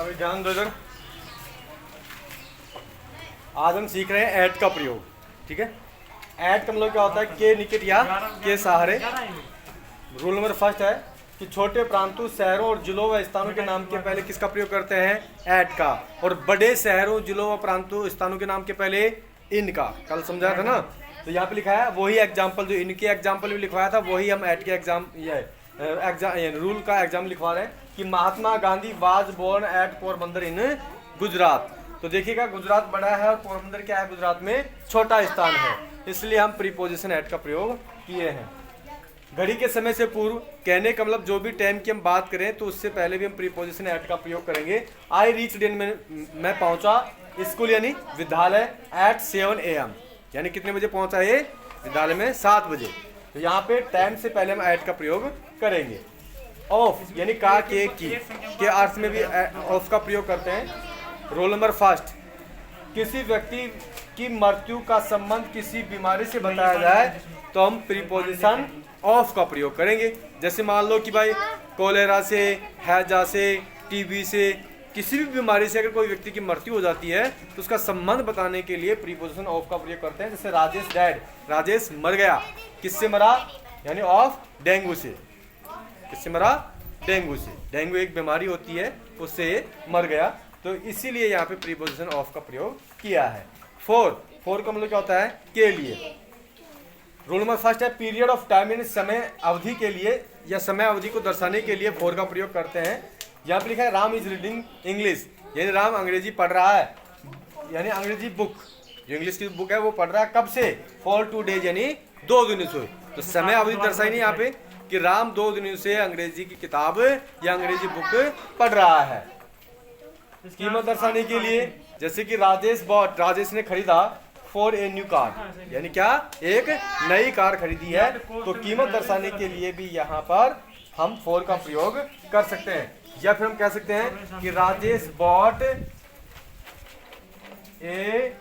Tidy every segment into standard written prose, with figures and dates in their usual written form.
अभी ध्यान दो इधर। आज हम सीख रहे हैं ऐट का प्रयोग। ठीक है, ऐट का मतलब क्या होता है? के निकट या के सहारे। रूल नंबर फर्स्ट है कि छोटे प्रांतों, शहरों और जिलों व स्थानों के नाम के पहले किसका प्रयोग करते हैं? ऐट का। और बड़े शहरों, जिलों व प्रांतों, स्थानों के नाम के पहले इनका। कल समझाया था ना? तो यहाँ पे लिखा है वही एग्जाम्पल, जो इनके एग्जाम्पल भी लिखवाया था वही हम ऐट के एग्जाम रूल का एग्जाम लिखवा रहे हैं कि Mahatma Gandhi was born at Porbandar in Gujarat. तो देखिएगा, गुजरात बड़ा है और पोरबंदर क्या है? गुजरात में छोटा स्थान है, इसलिए हम प्रीपोजिशन एट का प्रयोग किए हैं। घड़ी के समय से पूर्व, कहने का मतलब जो भी टाइम की हम बात करें तो उससे पहले भी हम प्रीपोजिशन एट का प्रयोग करेंगे। आई रीच डेन में मैं पहुंचा स्कूल यानी विद्यालय एट 7 AM, यानी कितने बजे पहुंचा? ये विद्यालय में 7 बजे। तो यहाँ पे टाइम से पहले हम एट का प्रयोग करेंगे। ऑफ यानी का, के अर्थ में भी ऑफ का प्रयोग करते हैं। रोल नंबर फर्स्ट, किसी व्यक्ति की मृत्यु का संबंध किसी बीमारी से बताया जाए तो हम प्रीपोजिशन ऑफ का प्रयोग करेंगे। जैसे मान लो कि भाई कोलेरा से, हैजा से, टीबी से, किसी भी बीमारी से अगर कोई व्यक्ति की मृत्यु हो जाती है तो उसका संबंध बताने के लिए प्रीपोजिशन ऑफ का प्रयोग करते हैं। जैसे राजेश डैड, राजेश मर गया। किससे मरा? यानी ऑफ डेंगू से। किससे मरा? डेंगू से। डेंगू एक बीमारी होती है, उससे मर गया। तो इसीलिए यहाँ पे प्रीपोजिशन ऑफ का प्रयोग किया है। फोर का मतलब क्या होता है? के लिए। रूल नंबर फर्स्ट है पीरियड ऑफ टाइम, यानी समय अवधि के लिए या समय अवधि को दर्शाने के लिए फोर का प्रयोग करते हैं। यहाँ पे लिखा है राम इज रीडिंग इंग्लिश, यानी राम अंग्रेजी पढ़ रहा है, यानी अंग्रेजी बुक, जो इंग्लिश की बुक है वो पढ़ रहा है। कब से? फॉर 2 days, यानी 2 दिनों से। तो समय अवधि दर्शाई नहीं यहाँ पे कि राम 2 दिनों से अंग्रेजी की किताब या अंग्रेजी बुक पढ़ रहा है। कीमत दर्शाने के लिए, जैसे कि राजेश ने खरीदा फॉर ए न्यू कार, यानी क्या? एक नई कार खरीदी है। तो कीमत दर्शाने के लिए भी यहाँ पर हम फॉर का प्रयोग कर सकते हैं। या फिर हम कह सकते हैं कि Rajesh bot a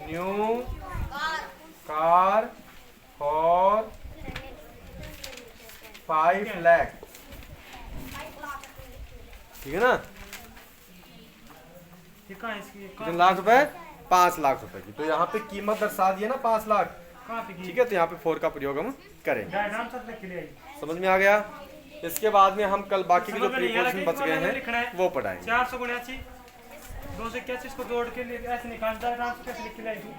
new car for 5 lakh. ठीक है ना? कितने लाख रुपए? 5 लाख रुपए की। तो यहाँ पे कीमत दर्शा दी है ना, 5 लाख। ठीक है, तो यहाँ पे फोर का प्रयोग हम करेंगे। समझ में आ गया? इसके बाद में हम कल बाकी के जो प्रीपोजिशन बच गए हैं वो पढ़ाएंगे। 479 281 को जोड़ के ऐसे निकालता है, कैसे लिख के लाएगी?